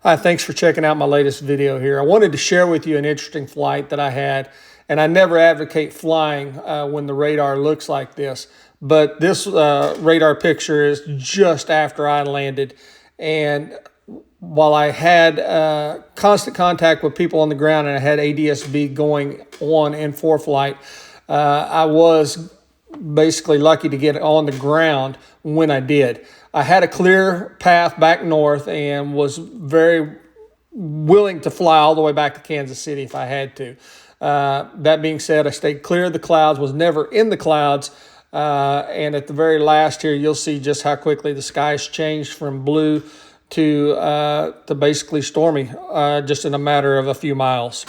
Hi, thanks for checking out my latest video here. I wanted to share with you an interesting flight that I had, and I never advocate flying when the radar looks like this, but this radar picture is just after I landed, and while I had constant contact with people on the ground and I had ADSB going on in ForeFlight, I was basically lucky to get on the ground when I did. I had a clear path back north and was very willing to fly all the way back to Kansas City if I had to. That being said, I stayed clear of the clouds, was never in the clouds, and at the very last here, you'll see just how quickly the skies changed from blue to basically stormy just in a matter of a few miles.